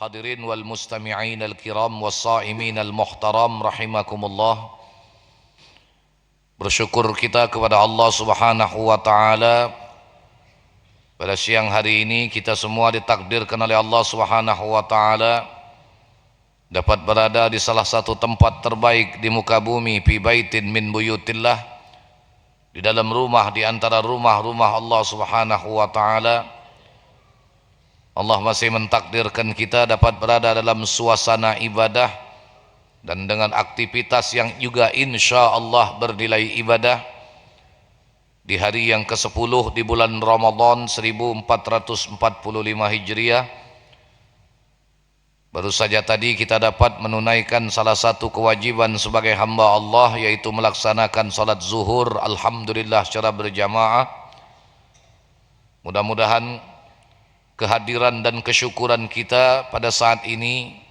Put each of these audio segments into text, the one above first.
Hadirin wal mustami'in al-kiram was-sa'imin al-muhtaram rahimakumullah. Bersyukur kita kepada Allah Subhanahu wa taala pada siang hari ini kita semua ditakdirkan oleh Allah Subhanahu wa taala dapat berada di salah satu tempat terbaik di muka bumi, fi baitin min buyutillah, di dalam rumah di antara rumah-rumah Allah Subhanahu wa taala. Allah masih mentakdirkan kita dapat berada dalam suasana ibadah dan dengan aktivitas yang juga insya Allah bernilai ibadah di hari yang ke-10 di bulan Ramadan 1445 Hijriah. Baru saja tadi kita dapat menunaikan salah satu kewajiban sebagai hamba Allah, yaitu melaksanakan salat zuhur alhamdulillah secara berjamaah. Mudah-mudahan kehadiran dan kesyukuran kita pada saat ini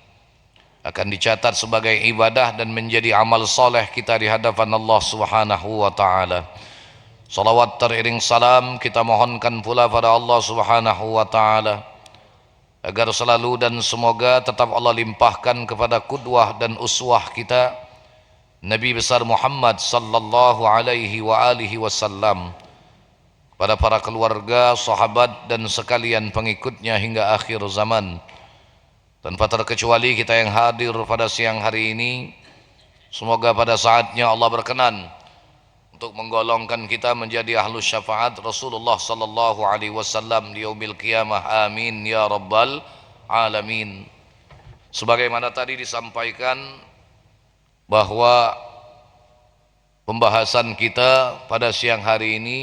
akan dicatat sebagai ibadah dan menjadi amal soleh kita di hadapan Allah Subhanahu wa taala. Salawat teriring salam kita mohonkan pula pada Allah Subhanahu wa taala agar selalu dan semoga tetap Allah limpahkan kepada qudwah dan uswah kita Nabi besar Muhammad sallallahu alaihi wa alihi wasallam, pada para keluarga, sahabat dan sekalian pengikutnya hingga akhir zaman. Tanpa terkecuali kita yang hadir pada siang hari ini, semoga pada saatnya Allah berkenan untuk menggolongkan kita menjadi ahlus syafaat Rasulullah sallallahu alaihi wasallam di yaumil qiyamah. Amin ya rabbal alamin. Sebagaimana tadi disampaikan bahwa pembahasan kita pada siang hari ini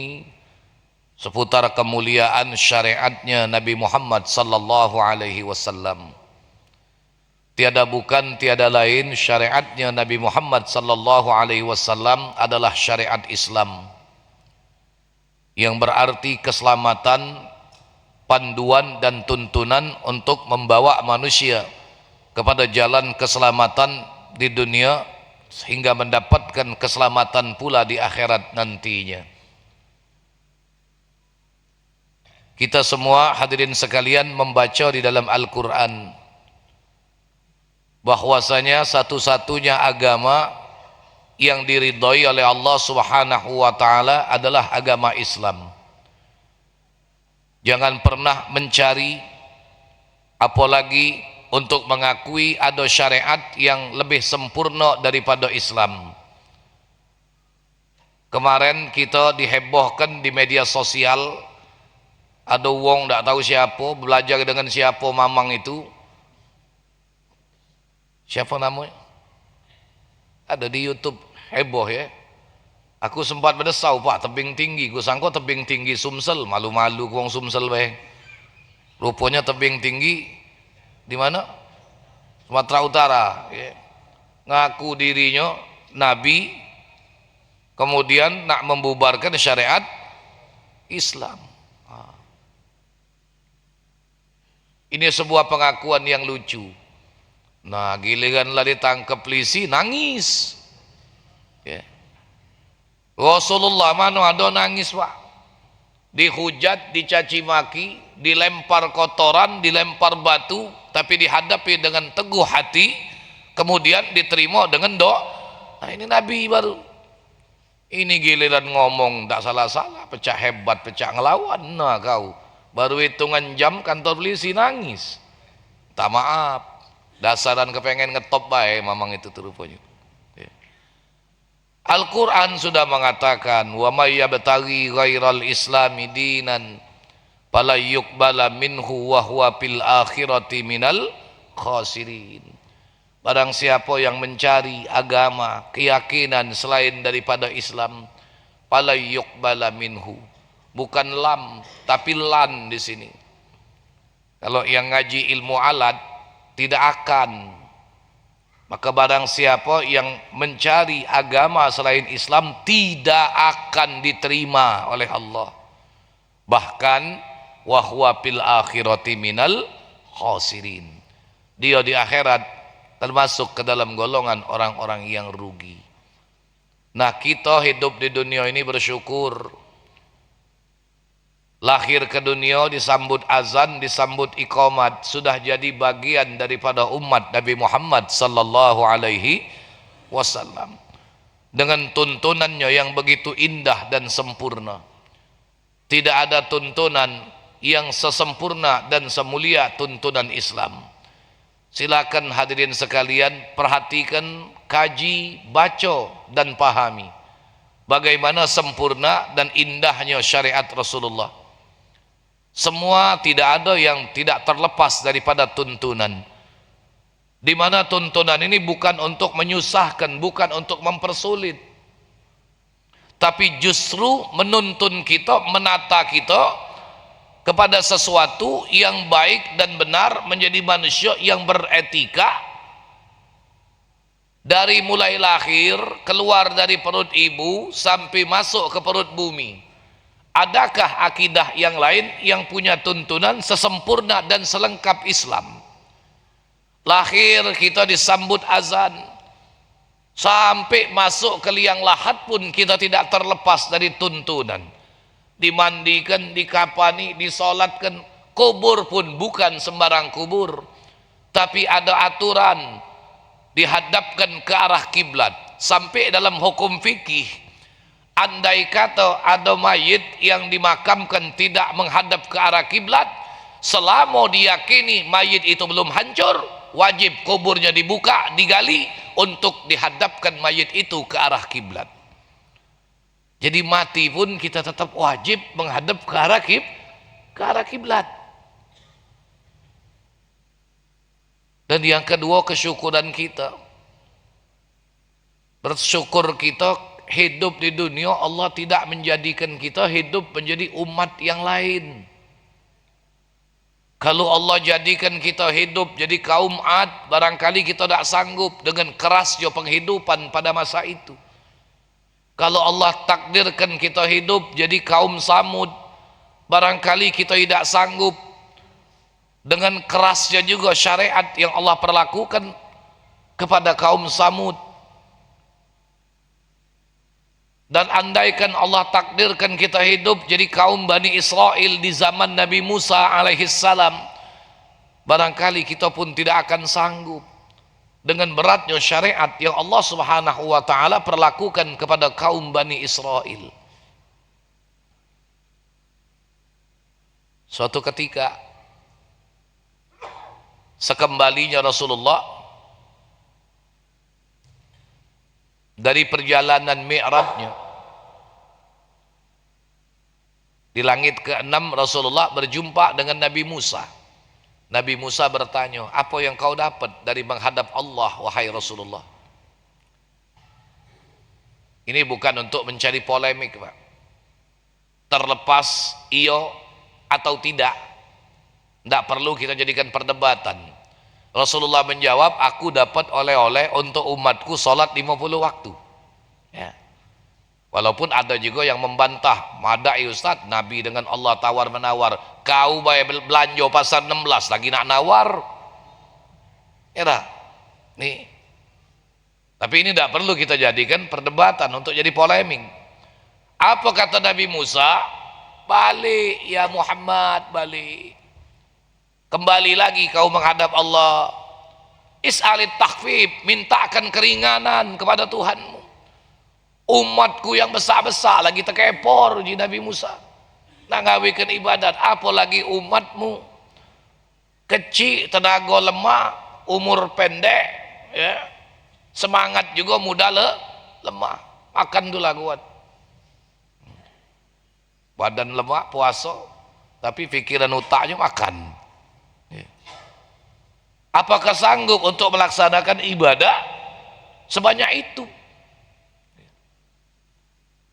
seputar kemuliaan syariatnya Nabi Muhammad sallallahu alaihi wasallam. Tiada bukan tiada lain, syariatnya Nabi Muhammad sallallahu alaihi wasallam adalah syariat Islam yang berarti keselamatan, panduan dan tuntunan untuk membawa manusia kepada jalan keselamatan di dunia sehingga mendapatkan keselamatan pula di akhirat nantinya. Kita semua hadirin sekalian membaca di dalam Al-Quran bahwasanya satu-satunya agama yang diridhoi oleh Allah Subhanahu wa taala adalah agama Islam. Jangan pernah mencari apalagi untuk mengakui ada syariat yang lebih sempurna daripada Islam. Kemarin kita dihebohkan di media sosial, ada wong tak tahu siapa belajar dengan siapa mamang itu, siapa namanya, ada di YouTube, heboh ya. Aku sempat berdesau, Pak, tebing tinggi, ku sangka tebing tinggi Sumsel, malu-malu wong Sumsel weh. Rupanya tebing tinggi di mana? Sumatera Utara ya. Ngaku dirinya nabi, kemudian nak membubarkan syariat Islam. Ini sebuah pengakuan yang lucu. Nah, giliranlah ditangkap polisi nangis ya. Rasulullah mana ada nangis, Pak? Dihujat, dicaci maki, dilempar kotoran, dilempar batu, tapi dihadapi dengan teguh hati, kemudian diterima dengan doa. Nah, ini Nabi baru. Ini giliran ngomong tak salah-salah, pecah hebat, pecah ngelawan. Nah kau baru hitungan jam kantor polisi nangis, tak maaf, dasaran kepengen ngetop baik mamang itu rupanya. Al-Quran sudah mengatakan, wa may yabtaghi ghairal islami dinan fala yuqbala minhu wa huwa fil akhirati minal khasirin. Barang siapa yang mencari agama, keyakinan selain daripada Islam, fala yuqbala minhu, bukan lam tapi lan di sini. Kalau yang ngaji ilmu alat tidak akan, maka barang siapa yang mencari agama selain Islam tidak akan diterima oleh Allah. Bahkan wa huwa fil akhirati minal khasirin, dia di akhirat termasuk ke dalam golongan orang-orang yang rugi. Nah, kita hidup di dunia ini bersyukur lahir ke dunia disambut azan, disambut iqamat, sudah jadi bagian daripada umat Nabi Muhammad sallallahu alaihi wasallam dengan tuntunannya yang begitu indah dan sempurna. Tidak ada tuntunan yang sesempurna dan semulia tuntunan Islam. Silakan hadirin sekalian perhatikan, kaji, baca dan pahami bagaimana sempurna dan indahnya syariat Rasulullah. Semua tidak ada yang tidak terlepas daripada tuntunan, di mana tuntunan ini bukan untuk menyusahkan, bukan untuk mempersulit, tapi justru menuntun kita, menata kita kepada sesuatu yang baik dan benar, menjadi manusia yang beretika dari mulai lahir, keluar dari perut ibu sampai masuk ke perut bumi. Adakah akidah yang lain yang punya tuntunan sesempurna dan selengkap Islam? Lahir kita disambut azan, sampai masuk ke liang lahat pun kita tidak terlepas dari tuntunan. Dimandikan, dikapani, disolatkan. Kubur pun bukan sembarang kubur, tapi ada aturan, dihadapkan ke arah kiblat. Sampai dalam hukum fikih, andai kata ada mayit yang dimakamkan tidak menghadap ke arah kiblat, selama diyakini mayit itu belum hancur, wajib kuburnya dibuka, digali untuk dihadapkan mayit itu ke arah kiblat. Jadi mati pun kita tetap wajib menghadap ke arah kiblat. Dan yang kedua, kesyukuran kita. Bersyukur kita hidup di dunia, Allah tidak menjadikan kita hidup menjadi umat yang lain. Kalau Allah jadikan kita hidup jadi kaum Ad, barangkali kita tidak sanggup dengan kerasnya penghidupan pada masa itu. Kalau Allah takdirkan kita hidup jadi kaum Samud, barangkali kita tidak sanggup dengan kerasnya juga syariat yang Allah perlakukan kepada kaum Samud. Dan andaikan Allah takdirkan kita hidup jadi kaum Bani Israel di zaman Nabi Musa alaihissalam, barangkali kita pun tidak akan sanggup dengan beratnya syariat yang Allah subhanahu wa ta'ala perlakukan kepada kaum Bani Israel. Suatu ketika, sekembalinya Rasulullah dari perjalanan mi'rajnya di langit ke-6, Rasulullah berjumpa dengan Nabi Musa. Nabi Musa bertanya, apa yang kau dapat dari menghadap Allah, wahai Rasulullah? Ini bukan untuk mencari polemik, Pak. Terlepas iyo atau tidak, tidak perlu kita jadikan perdebatan. Rasulullah menjawab, aku dapat oleh-oleh untuk umatku sholat 50 waktu. Ya. Walaupun ada juga yang membantah, madai Ustaz, Nabi dengan Allah tawar-menawar, kau bayar belanja pasar 16 lagi nak nawar. Ya dah. Nih. Tapi ini tidak perlu kita jadikan perdebatan untuk jadi polemik. Apa kata Nabi Musa? Balik ya Muhammad, balik. Kembali lagi kau menghadap Allah. Is'alit takhfif, mintakan keringanan kepada Tuhanmu. Umatku yang besar-besar lagi terkepor di Nabi Musa. Nak ngawikan ibadat, apalagi umatmu kecil, tenaga lemah, umur pendek, ya. Semangat juga muda lemah. Makan dulu kuat. Badan lemah puasa, tapi pikiran otaknya makan. Apakah sanggup untuk melaksanakan ibadah sebanyak itu?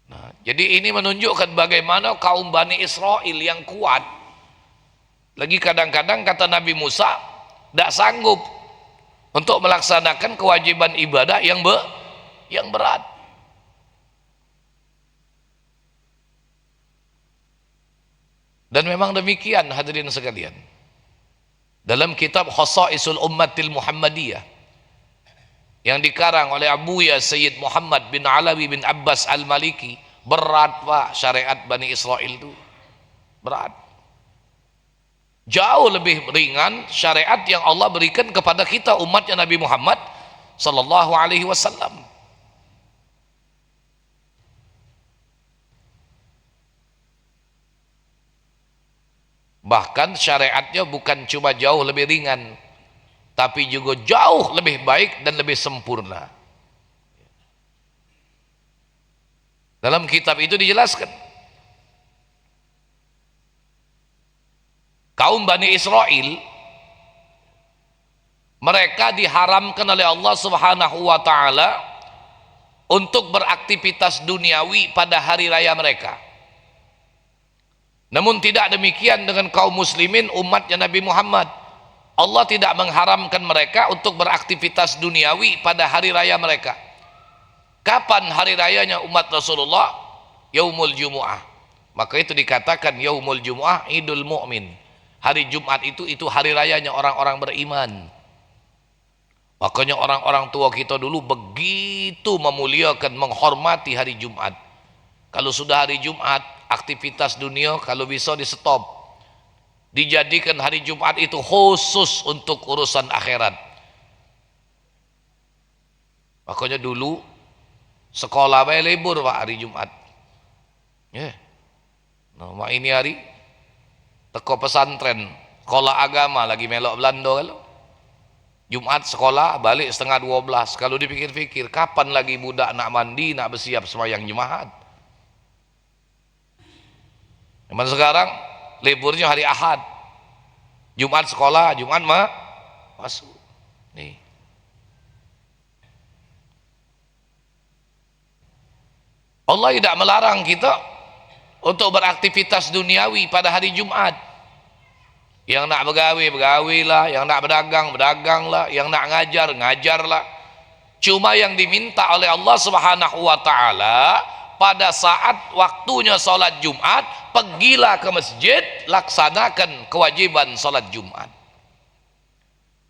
Nah, jadi ini menunjukkan bagaimana kaum Bani Israel yang kuat. Lagi kadang-kadang kata Nabi Musa tidak sanggup untuk melaksanakan kewajiban ibadah yang berat. Dan memang demikian hadirin sekalian. Dalam kitab Khasaisul Ummatil Muhammadiyah yang dikarang oleh Abuya Sayyid Muhammad bin Alawi bin Abbas Al-Maliki, berat Pak syariat Bani Israel itu. berat. Jauh lebih ringan syariat yang Allah berikan kepada kita umatnya Nabi Muhammad sallallahu alaihi wasallam. Bahkan syariatnya bukan cuma jauh lebih ringan, tapi juga jauh lebih baik dan lebih sempurna. Dalam kitab itu dijelaskan, kaum Bani Israel, mereka diharamkan oleh Allah Subhanahu wa taala untuk beraktivitas duniawi pada hari raya mereka. Namun tidak demikian dengan kaum muslimin umatnya Nabi Muhammad. Allah tidak mengharamkan mereka untuk beraktivitas duniawi pada hari raya mereka. Kapan hari rayanya umat Rasulullah? Yaumul Jumu'ah. Maka itu dikatakan Yaumul Jumu'ah Idul Mu'min. Hari Jumat itu hari rayanya orang-orang beriman. Makanya orang-orang tua kita dulu begitu memuliakan, menghormati hari Jumat. Kalau sudah hari Jumat, aktivitas dunia kalau bisa di stop. Dijadikan hari Jumat itu khusus untuk urusan akhirat. Makanya dulu sekolah bae libur Pak hari Jumat. Nah, ini hari teko pesantren, sekolah agama lagi melok Belanda kalau. Jumat sekolah balik setengah 12. Kalau dipikir-pikir, kapan lagi budak nak mandi, nak bersiap sembahyang Jumat? Zaman sekarang liburnya hari Ahad. Jumat sekolah, Jumat masuk. Nih. Allah tidak melarang kita untuk beraktivitas duniawi pada hari Jumat. Yang nak begawe, begawelah, yang nak berdagang, berdaganglah, yang nak ngajar, ngajarlah. Cuma yang diminta oleh Allah Subhanahu wa taala pada saat waktunya salat Jumat, pergilah ke masjid, laksanakan kewajiban salat Jumat.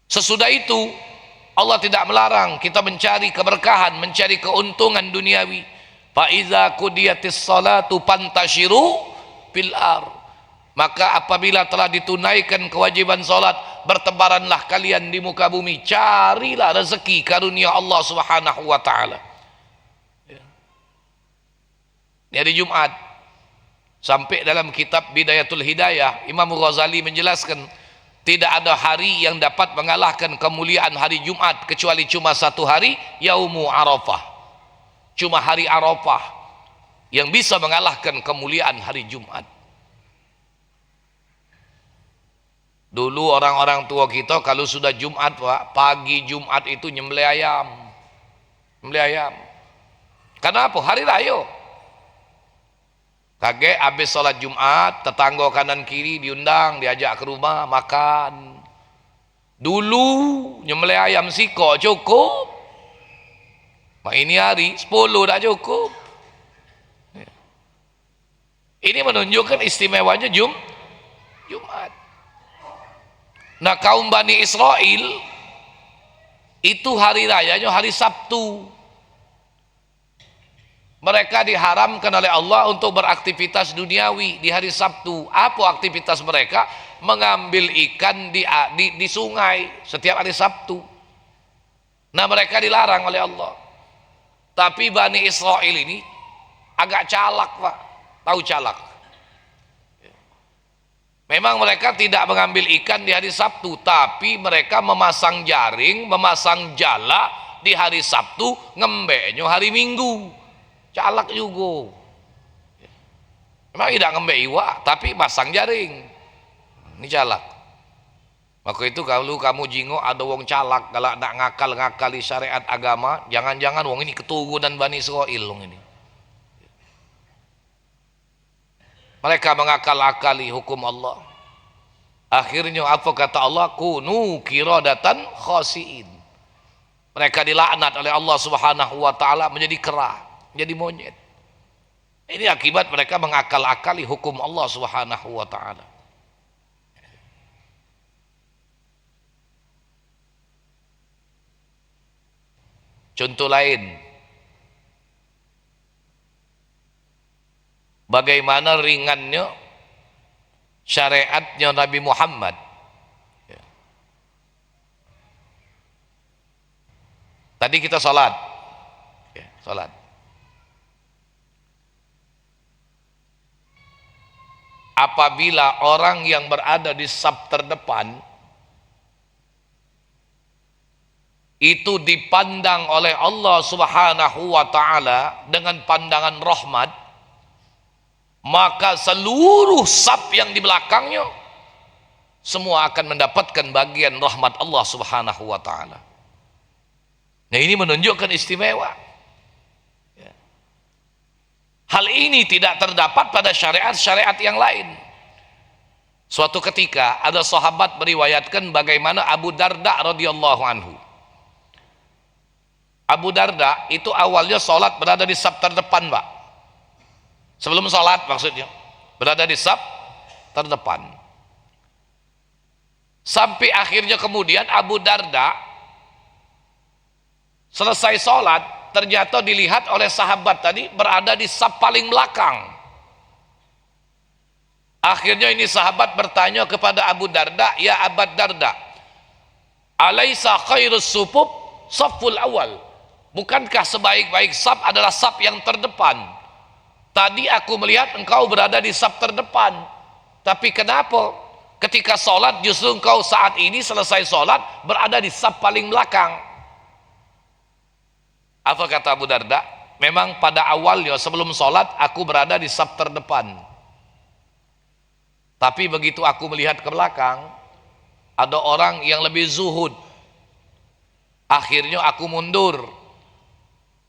Sesudah itu Allah tidak melarang kita mencari keberkahan, mencari keuntungan duniawi. Fa iza qudiyatis salatu fantashiru fil ardh. Maka apabila telah ditunaikan kewajiban salat, bertebaranlah kalian di muka bumi, carilah rezeki karunia Allah Subhanahu wa taala. Ini hari Jumat. Sampai dalam kitab Bidayatul Hidayah, Imam Ghazali menjelaskan, tidak ada hari yang dapat mengalahkan kemuliaan hari Jumat kecuali cuma satu hari, Yaumu Arafah. Cuma hari Arafah yang bisa mengalahkan kemuliaan hari Jumat. Dulu orang-orang tua kita kalau sudah Jumat, Pak, pagi Jumat itu nyembelih ayam. Nyembelih ayam. Kenapa? Hari raya. Kakek habis sholat Jumat, tetangga kanan kiri diundang, diajak ke rumah makan. Dulu nyembelih ayam siko cukup. Mak ini hari 10 dah cukup. Ini menunjukkan istimewanya Jumat. Nah, kaum Bani Israel itu hari rayanya hari Sabtu. Mereka diharamkan oleh Allah untuk beraktivitas duniawi di hari Sabtu. Apa aktivitas mereka? Mengambil ikan di sungai setiap hari Sabtu. Nah, mereka dilarang oleh Allah. Tapi Bani Israel ini agak calak, Pak. Tahu calak? Memang mereka tidak mengambil ikan di hari Sabtu, tapi mereka memasang jaring, memasang jala di hari Sabtu, ngembeknya hari Minggu. Calak juga. Memang tidak ngembek iwa, tapi pasang jaring. Ini calak. Maka itu kalau kamu jingok ada wong calak, kalau nak ngakal-ngakali syariat agama, jangan-jangan wong ini keturunan Bani Israel wong ini. Mereka mengakal-akali hukum Allah. Akhirnya apa kata Allah? Kunu kiradatan khasiin. Mereka dilaknat oleh Allah Subhanahu wa taala menjadi kera, menjadi monyet. Ini akibat mereka mengakal-akali hukum Allah Subhanahu wa taala. Contoh lain, bagaimana ringannya syariatnya Nabi Muhammad. Ya. Tadi kita sholat, ya, sholat. Apabila orang yang berada di saf terdepan itu dipandang oleh Allah Subhanahu wa ta'ala dengan pandangan rahmat, maka seluruh saf yang di belakangnya semua akan mendapatkan bagian rahmat Allah Subhanahu wa ta'ala. Nah, ini menunjukkan istimewa. Hal ini tidak terdapat pada syariat-syariat yang lain. Suatu ketika ada sahabat meriwayatkan bagaimana Abu Darda radhiyallahu anhu. Abu Darda itu awalnya sholat berada di saf terdepan, Pak. Sebelum sholat maksudnya, berada di saf terdepan. Sampai akhirnya kemudian Abu Darda selesai sholat, ternyata dilihat oleh sahabat tadi berada di saf paling belakang. Akhirnya ini sahabat bertanya kepada Abu Darda, "Ya Abu Darda, alaisa khairus sufuf saful awal?" Bukankah sebaik-baik saf adalah saf yang terdepan? Tadi aku melihat engkau berada di saf terdepan, tapi kenapa ketika sholat justru engkau saat ini selesai sholat berada di saf paling belakang? Apa kata Abu Darda? Memang pada awalnya sebelum sholat aku berada di saf terdepan, tapi begitu aku melihat ke belakang ada orang yang lebih zuhud, akhirnya aku mundur.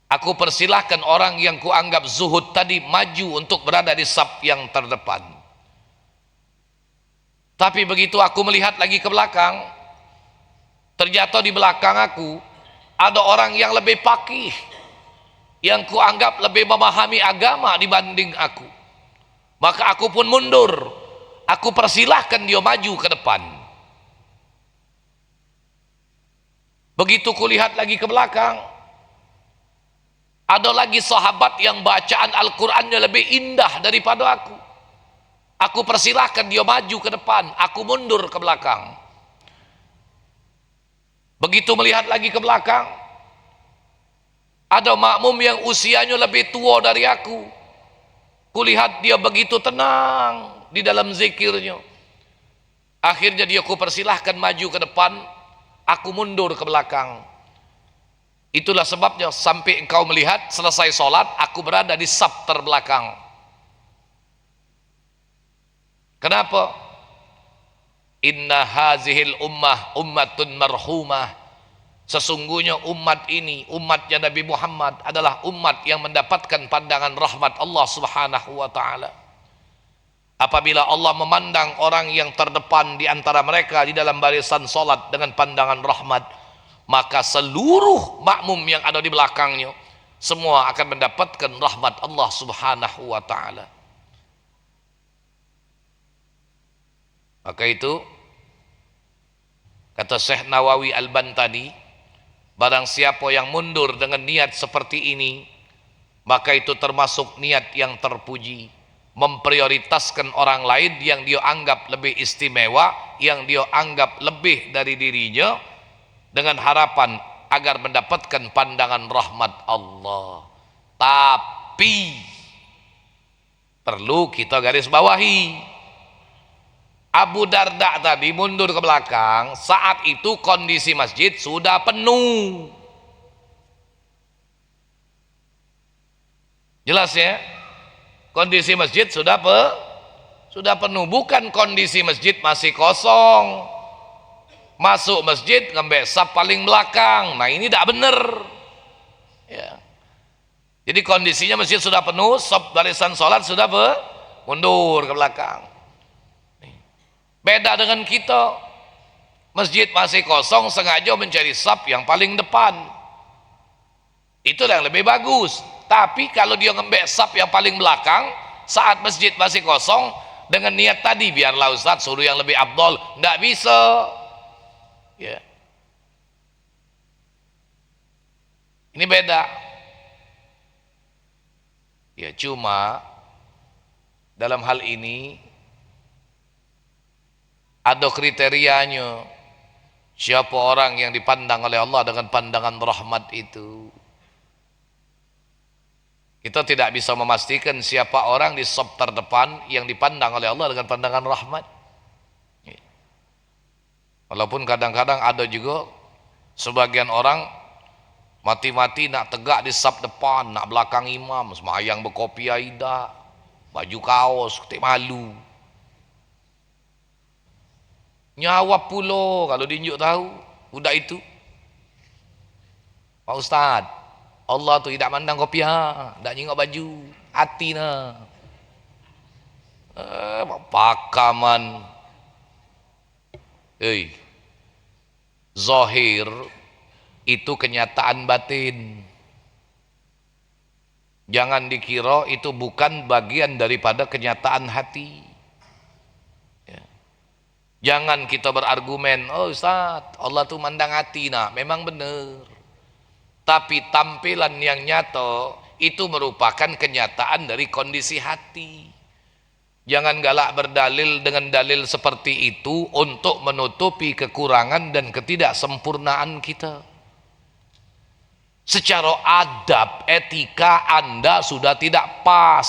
Aku persilahkan orang yang kuanggap zuhud tadi maju untuk berada di saf yang terdepan. Tapi begitu aku melihat lagi ke belakang, ternyata di belakang aku ada orang yang lebih faqih, yang kuanggap lebih memahami agama dibanding aku. Maka aku pun mundur, aku persilahkan dia maju ke depan. Begitu kulihat lagi ke belakang, ada lagi sahabat yang bacaan Al-Qur'annya lebih indah daripada aku. Aku persilahkan dia maju ke depan, aku mundur ke belakang. Begitu melihat lagi ke belakang, ada makmum yang usianya lebih tua dari aku. Kulihat dia begitu tenang di dalam zikirnya. Akhirnya dia kupersilahkan maju ke depan, aku mundur ke belakang. Itulah sebabnya sampai engkau melihat selesai sholat aku berada di saf terbelakang. Kenapa? Inna hazihil ummah ummatun marhumah. Sesungguhnya umat ini, umatnya Nabi Muhammad adalah umat yang mendapatkan pandangan rahmat Allah Subhanahu wa ta'ala. Apabila Allah memandang orang yang terdepan di antara mereka di dalam barisan solat dengan pandangan rahmat, maka seluruh makmum yang ada di belakangnya semua akan mendapatkan rahmat Allah Subhanahu wa ta'ala. Maka itu kata Syekh Nawawi Al-Bantani, barang siapa yang mundur dengan niat seperti ini, maka itu termasuk niat yang terpuji, memprioritaskan orang lain yang dia anggap lebih istimewa, yang dia anggap lebih dari dirinya, dengan harapan agar mendapatkan pandangan rahmat Allah. Tapi perlu kita garis bawahi, Abu Darda tadi mundur ke belakang, saat itu kondisi masjid sudah penuh. Jelas ya? Kondisi masjid sudah penuh, bukan kondisi masjid masih kosong. Masuk masjid ngambil saf paling belakang. Nah, ini tidak benar. Ya. Jadi kondisinya masjid sudah penuh, saf barisan sholat sudah mundur ke belakang. Beda dengan kita, masjid masih kosong sengaja mencari saf yang paling depan, itu yang lebih bagus. Tapi kalau dia ngambil saf yang paling belakang saat masjid masih kosong dengan niat tadi biarlah Ustaz suruh yang lebih afdol, nggak bisa ya. Ini beda ya. Cuma dalam hal ini Ada kriterianya. Siapa orang yang dipandang oleh Allah dengan pandangan rahmat itu? Kita tidak bisa memastikan siapa orang di saf terdepan yang dipandang oleh Allah dengan pandangan rahmat. Walaupun kadang-kadang ada juga sebagian orang mati-mati nak tegak di saf depan, nak belakang imam, semayang berkopiah ida, baju kaos, ketik malu. Nyawa pulo kalau diunjuk tahu budak itu. Pak Ustaz, Allah tu tidak mandang kopiah, tak nyingok baju, hati na. Pakaman. Zahir itu kenyataan batin. Jangan dikira itu bukan bagian daripada kenyataan hati. Jangan kita berargumen, oh Ustaz, Allah tu mandang hati nak, memang benar. Tapi tampilan yang nyata itu merupakan kenyataan dari kondisi hati. Jangan galak berdalil dengan dalil seperti itu untuk menutupi kekurangan dan ketidaksempurnaan kita. Secara adab, etika Anda sudah tidak pas.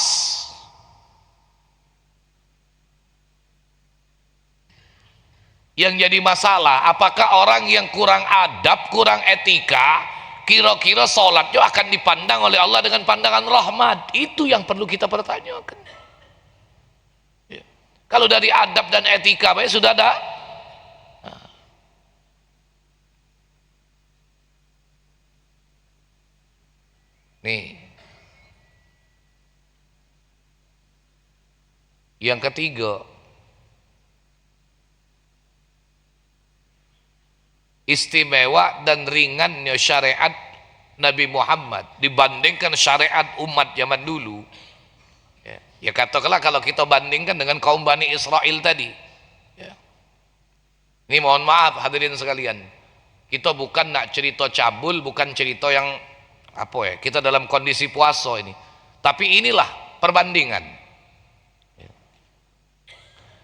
Yang jadi masalah, apakah orang yang kurang adab, kurang etika, kira-kira sholatnya akan dipandang oleh Allah dengan pandangan rahmat? Itu yang perlu kita pertanyakan. Ya. Kalau dari adab dan etika sudah ada. Nih, yang ketiga, istimewa dan ringannya syariat Nabi Muhammad dibandingkan syariat umat zaman dulu. Ya katakanlah kalau kita bandingkan dengan kaum Bani Israel tadi. Ya. Ini mohon maaf hadirin sekalian, kita bukan nak cerita cabul, bukan cerita yang apa ya, kita dalam kondisi puasa ini. Tapi inilah perbandingan. Ya.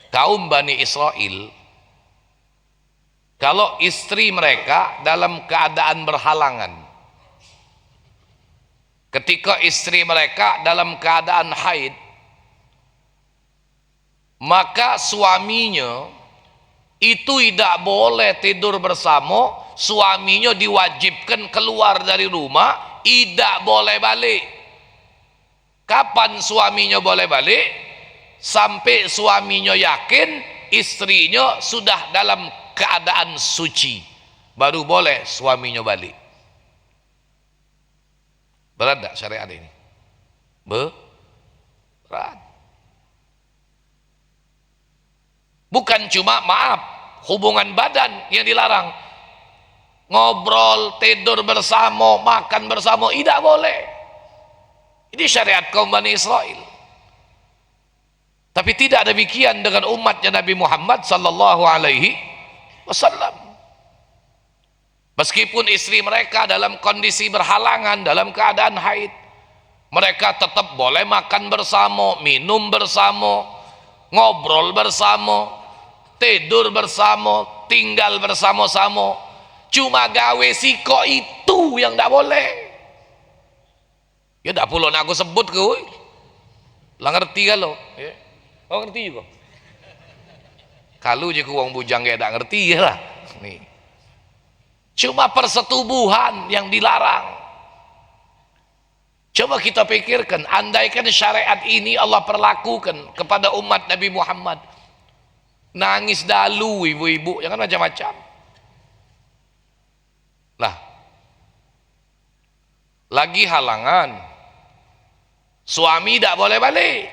Kaum Bani Israel, kalau istri mereka dalam keadaan berhalangan, ketika istri mereka dalam keadaan haid, maka suaminya itu tidak boleh tidur bersama, suaminya diwajibkan keluar dari rumah, tidak boleh balik. Kapan suaminya boleh balik? Sampai suaminya yakin istrinya sudah dalam keadaan suci, baru boleh suaminya balik. Berat tak syariat ini? Berat. Bukan cuma maaf hubungan badan yang dilarang, ngobrol, tidur bersama, makan bersama tidak boleh. Ini syariat kaum Bani Israel. Tapi tidak demikian dengan umatnya Nabi Muhammad sallallahu alaihi wasallam. Meskipun istri mereka dalam kondisi berhalangan, dalam keadaan haid, mereka tetap boleh makan bersama, minum bersama, ngobrol bersama, tidur bersama, tinggal bersama-sama. Cuma gawe siko itu yang tak boleh. Ya tak perlu nak aku sebut ke, lah ngerti kalau ya. Kau ngerti juga. Kalau je ku wong bujang kayak tak ngerti lah. Nih. Cuma persetubuhan yang dilarang. Coba kita pikirkan, andaikan syariat ini Allah perlakukan kepada umat Nabi Muhammad, nangis dalu ibu-ibu, jangan macam-macam. Lah, lagi halangan, suami tak boleh balik,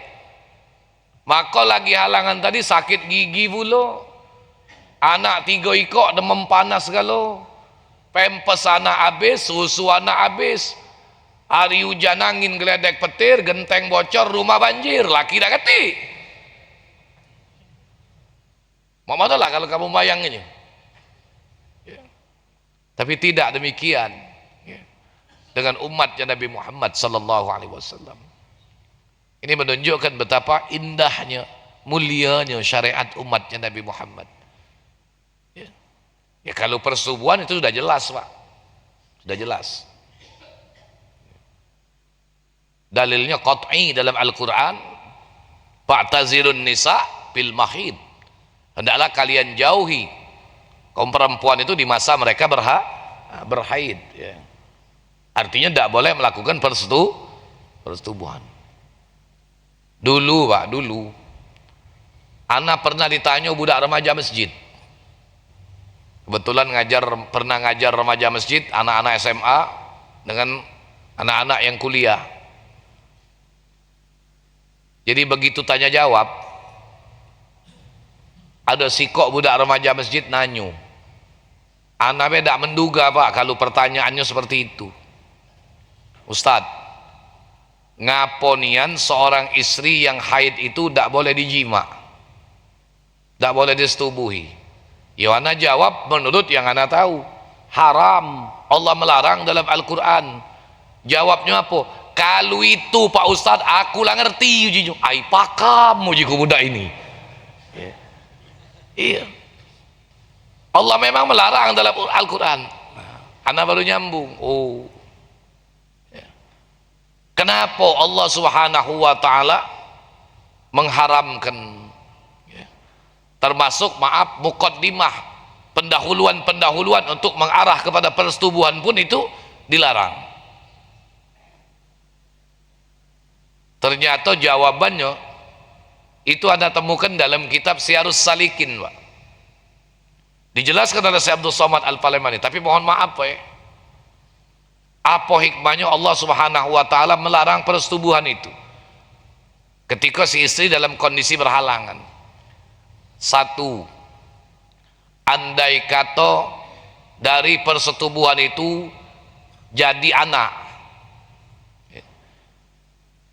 maka lagi halangan tadi sakit gigi pula, anak 3 ikok demam panas segala, pempes anak habis, susu anak habis, hari hujan angin geledek petir, genteng bocor, rumah banjir, laki dah ketik. Mau lah kalau kamu bayangin. Ya. Tapi tidak demikian ya, dengan umatnya Nabi Muhammad sallallahu alaihi wasallam. Ini menunjukkan betapa indahnya, mulianya syariat umatnya Nabi Muhammad. Ya kalau persetubuhan itu sudah jelas, Pak. Sudah jelas. Dalilnya qat'i dalam Al-Qur'an, fa'tazilun nisa fil mahid. Hendaklah kalian jauhi kaum perempuan itu di masa mereka berhaid, ya. Artinya tidak boleh melakukan persetubuhan. Dulu, Pak, dulu ana pernah ditanya budak remaja masjid. Kebetulan pernah ngajar remaja masjid, anak-anak SMA dengan anak-anak yang kuliah. Jadi begitu tanya jawab, ada sikok budak remaja masjid nanyu. Ana beda menduga, Pak, kalau pertanyaannya seperti itu. Ustadz, ngaponian seorang istri yang haid itu tidak boleh dijima, tidak boleh disetubuhi? Yohana jawab menurut yang ana tahu, haram. Allah melarang dalam Al-Quran. Jawabnya apa? Kalau itu Pak Ustadz aku lah ngerti ujinya. Ai pakam uji budak ini. Ya. Iya. Allah memang melarang dalam Al-Quran. Ana baru nyambung. Oh. Ya. Kenapa Allah Subhanahu wa taala mengharamkan? Ya. Termasuk muqaddimah, pendahuluan untuk mengarah kepada persetubuhan pun itu dilarang. Ternyata jawabannya itu Anda temukan dalam kitab Syiarus Salikin, Pak. Dijelaskan oleh Syekh Abdul Somad Al-Palemani. Tapi mohon maaf, Pak, ya. Apa hikmahnya Allah Subhanahu wa taala melarang persetubuhan itu ketika si istri dalam kondisi berhalangan? Satu, andai kata dari persetubuhan itu jadi anak,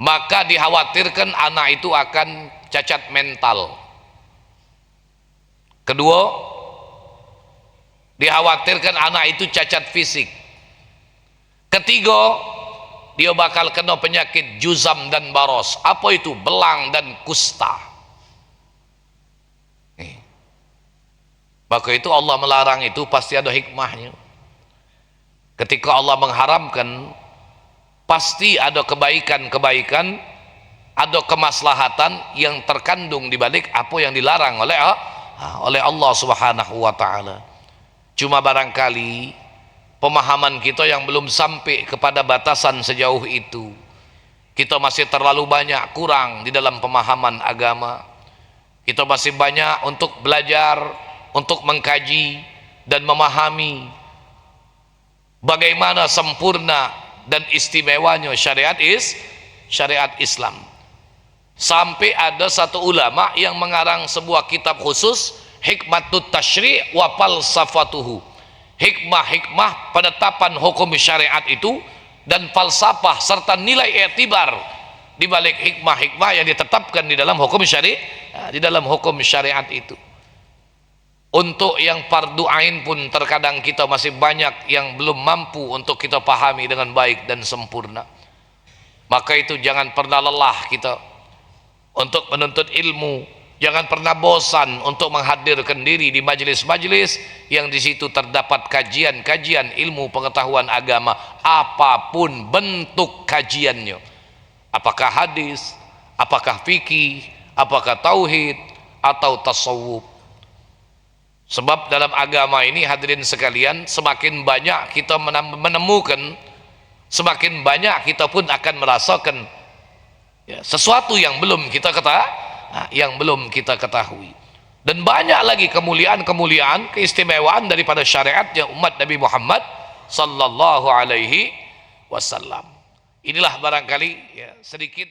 maka dikhawatirkan anak itu akan cacat mental. Kedua, dikhawatirkan anak itu cacat fisik. Ketiga, dia bakal kena penyakit juzam dan baros. Apa itu? Belang dan kusta. Maka itu Allah melarang itu pasti ada hikmahnya. Ketika Allah mengharamkan, pasti ada kebaikan-kebaikan, ada kemaslahatan yang terkandung di balik apa yang dilarang oleh Allah Subhanahu wa taala. Cuma barangkali pemahaman kita yang belum sampai kepada batasan sejauh itu. Kita masih terlalu banyak kurang di dalam pemahaman agama. Kita masih banyak untuk belajar, untuk mengkaji dan memahami bagaimana sempurna dan istimewanya syariat Islam. Sampai ada satu ulama yang mengarang sebuah kitab khusus, Hikmatut Tasyri' wa Falsafatuhu. Hikmah-hikmah penetapan hukum syariat itu dan falsafah serta nilai i'tibar di balik hikmah-hikmah yang ditetapkan di dalam hukum syariat itu. Untuk yang fardu ain pun terkadang kita masih banyak yang belum mampu untuk kita pahami dengan baik dan sempurna. Maka itu jangan pernah lelah kita untuk menuntut ilmu. Jangan pernah bosan untuk menghadirkan diri di majelis-majelis yang di situ terdapat kajian-kajian ilmu pengetahuan agama, apapun bentuk kajiannya. Apakah hadis, apakah fikih, apakah tauhid atau tasawuf. Sebab dalam agama ini hadirin sekalian, semakin banyak kita menemukan, semakin banyak kita pun akan merasakan sesuatu yang belum kita ketahui. Dan banyak lagi kemuliaan-kemuliaan, keistimewaan daripada syariatnya umat Nabi Muhammad sallallahu alaihi wasallam. Inilah barangkali sedikit